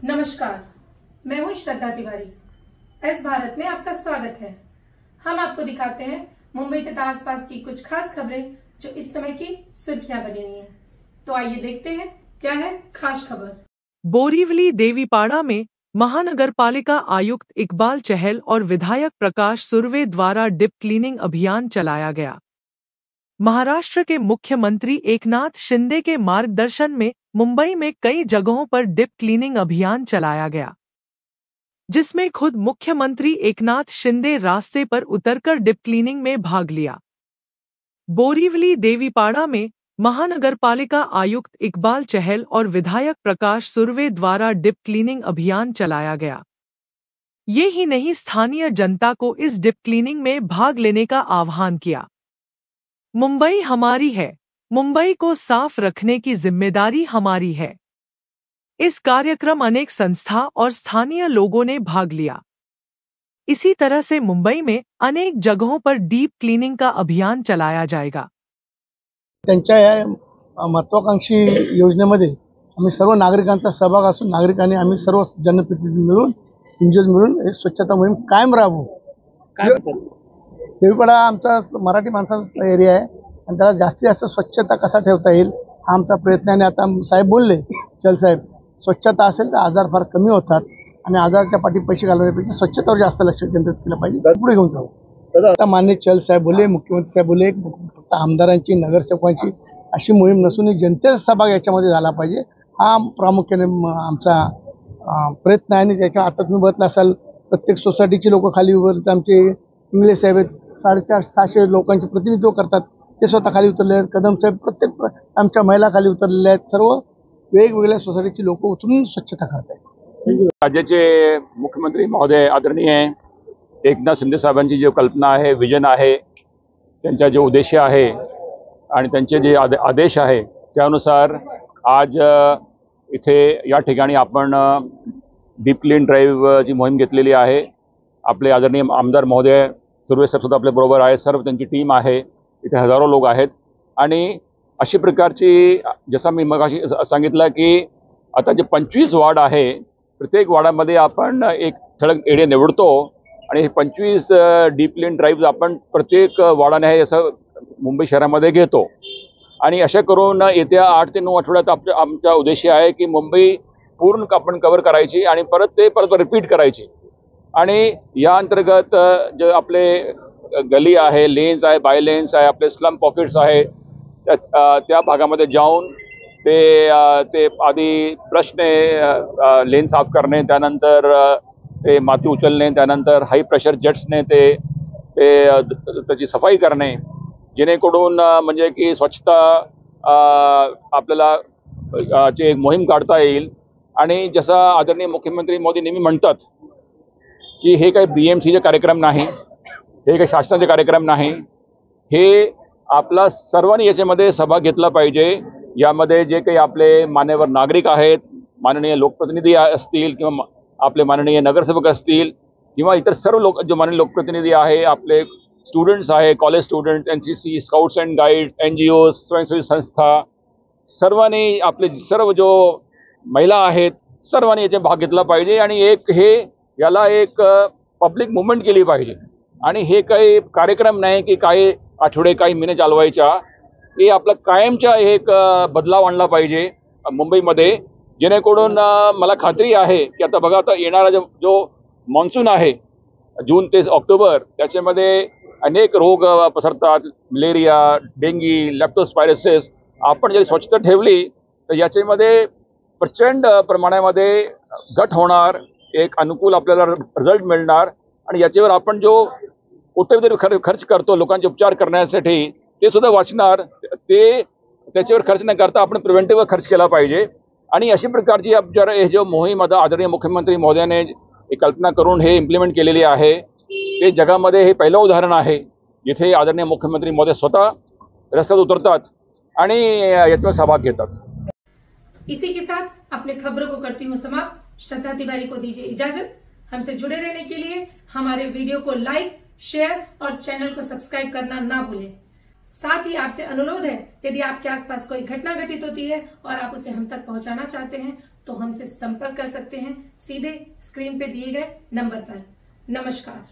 नमस्कार, मैं हूं श्रद्धा तिवारी। एस भारत में आपका स्वागत है। हम आपको दिखाते हैं मुंबई तथा आसपास की कुछ खास खबरें जो इस समय की सुर्खियां बनी हुई हैं। तो आइए देखते हैं क्या है खास खबर। बोरीवली देवीपाड़ा में महानगर पालिका आयुक्त इकबाल चहल और विधायक प्रकाश सुर्वे द्वारा डिप क्लीनिंग अभियान चलाया गया। महाराष्ट्र के मुख्यमंत्री एकनाथ शिंदे के मार्गदर्शन में मुंबई में कई जगहों पर डिप क्लीनिंग अभियान चलाया गया, जिसमें खुद मुख्यमंत्री एकनाथ शिंदे रास्ते पर उतरकर डिप क्लीनिंग में भाग लिया। बोरीवली देवीपाड़ा में महानगर पालिका आयुक्त इकबाल चहल और विधायक प्रकाश सुर्वे द्वारा डिप क्लीनिंग अभियान चलाया गया। ये ही नहीं, स्थानीय जनता को इस डिप क्लीनिंग में भाग लेने का आह्वान किया। मुंबई हमारी है, मुंबई को साफ रखने की जिम्मेदारी हमारी है। इस कार्यक्रम अनेक संस्था और स्थानीय लोगों ने भाग लिया। इसी तरह से मुंबई में अनेक जगहों पर डीप क्लीनिंग का अभियान चलाया जाएगा। त्यांच्या या महत्वाकांक्षी योजनेमध्ये आम्ही सर्व नागरिकांचा सहभाग असून नागरिकांनी आम्ही सर्व जनप्रतिनिधी मिळून एनजीओ मिळून हे स्वच्छता मोहीम कायम राबवू। देवीपाडा आमचा मराठी माणसांचा एरिया आहे आणि त्याला जास्तीत जास्त स्वच्छता कसा ठेवता येईल हा आमचा प्रयत्न आहे। आणि आता साहेब बोलले, चल साहेब, स्वच्छता असेल तर आजार फार कमी होतात आणि आजाराच्या पाठी पैसे घालवण्यापेक्षा स्वच्छतेवर जास्त लक्ष केंद्रित केलं पाहिजे, पुढे घेऊन जाऊ। आता माननीय चल साहेब बोलले, मुख्यमंत्री साहेब बोलले, फक्त आमदारांची नगरसेवकांची अशी मोहीम नसून जनतेचा सहभाग याच्यामध्ये झाला पाहिजे, हा प्रामुख्याने आमचा प्रयत्न आहे। आणि त्याच्या आता तुम्ही बघितलं असाल प्रत्येक सोसायटीची लोक खाली उतरतात। आमचे इंग्लिश साहेब 450-600 लोकांचे प्रतिनिधित्व करतात, ते स्वतः खाली उतरले आहेत। कदम साहेब प्रत्येक आमच्या महिला खाली उतरलेल्या आहेत। सर्व वेगवेगळ्या सोसायटीची लोक उतरून स्वच्छता करतात। राज्याचे मुख्यमंत्री महोदय आदरणीय एकनाथ शिंदे साहेबांची जी कल्पना आहे, विजन आहे, त्यांचा जो उद्देश आहे आणि त्यांचे जे आदेश आहे त्यानुसार आज इथे या ठिकाणी आपण डीप क्लीन ड्राईव्ह जी मोहीम घेतलेली आहे। आपले आदरणीय आमदार महोदय सुर्वे साहेब सुद्धा आपल्या बरोबर आहे, सर्व त्यांची टीम आहे, इथे हजारो लोक आहेत। आणि अशी प्रकारची जसं मी मगाशी सांगितलं की आता जे 25 वार्ड आहे, प्रत्येक वार्डामध्ये आपण एक ठळक एरिया निवडतो आणि 25 डीप क्लीन ड्राईव्ह आपण प्रत्येक वार्डाने हे असं मुंबई शहरामध्ये घेतो। आणि अशा करून येत्या 8 ते 9 आठवड्यात आमचा उद्देश आहे की मुंबई पूर्ण आपण कव्हर करायची आणि परत रिपीट करायची। आणि या अंतर्गत जे आपले गली आहे, लेन्स आहे, बाय लेन्स आहे, आपले स्लम पॉकेट्स आहे, त्या भागामध्ये जाऊन ते आधी ब्रशने लेन साफ करणे, त्यानंतर ते माती उचलणे, त्यानंतर हाय प्रेशर जेट्सने ते त्याची सफाई करणे, जेणेकरून म्हणजे की स्वच्छता आपल्याला एक मोहीम काढता येईल। आणि जसं आदरणीय मुख्यमंत्री मोदी नेहमी म्हणतात की हे काही BMCचे कार्यक्रम नाही, हे काही शासनाचे कार्यक्रम नाही, हे आपला सर्वांनी याच्यामध्ये सहभाग घेतला पाहिजे। यामध्ये जे काही आपले मान्यवर नागरिक आहेत, माननीय लोकप्रतिनिधी असतील किंवा आपले माननीय नगरसेवक असतील किंवा इतर सर्व लोक जो माननीय लोकप्रतिनिधी आहे, आपले स्टुडंट्स आहे, college student, NCC, scouts and guide, NGO, स्वयंसेवी संस्था, सर्वांनी आपले सर्व जो महिला आहेत सर्वांनी याच्यात भाग घेतला पाहिजे। आणि याला एक पब्लिक मुवमेंट केली पाहिजे। आणि हे काही कार्यक्रम नाही की काही आठवडे काही महिने चालवायच्या, हे आपलं कायमचा एक बदलाव आणला पाहिजे मुंबईमध्ये, जेणेकरून मला खात्री आहे की आता बघा, आता येणारा जो मॉन्सून आहे जून ते ऑक्टोबर, त्याच्यामध्ये अनेक रोग पसरतात, मलेरिया, डेंगी, लेप्टोस्पायरोसिस। आपण जर स्वच्छता ठेवली तर याच्यामध्ये प्रचंड प्रमाणामध्ये घट होणार, एक अनुकूल आपल्याला रिझल्ट मिळणार। आणि याच्यावर आपण जो उत्तर खर्च करतो लोकांचे उपचार करण्यासाठी ते सुद्धा वाचणार, ते त्याच्यावर खर्च न करता आपण प्रिव्हेंटिव्ह खर्च केला पाहिजे। आणि अशी प्रकारची हे जो मोहीम आता आदरणीय मुख्यमंत्री महोदयाने एक कल्पना करून हे इम्प्लिमेंट केलेली आहे, ते जगामध्ये हे पहिलं उदाहरण आहे जिथे आदरणीय मुख्यमंत्री महोदय स्वतः रस्त्यात उतरतात आणि याच्यामध्ये सहभाग घेतात। इसी के साथ अपने खबरों को करती हूँ समाप्त। श्रद्धा तिवारी को दीजिए इजाजत। हमसे जुड़े रहने के लिए हमारे वीडियो को लाइक, शेयर और चैनल को सब्सक्राइब करना ना भूलें। साथ ही आपसे अनुरोध है, यदि आपके आसपास कोई घटना घटित होती है और आप उसे हम तक पहुंचाना चाहते हैं तो हमसे संपर्क कर सकते हैं सीधे स्क्रीन पे दिए गए नंबर पर। नमस्कार।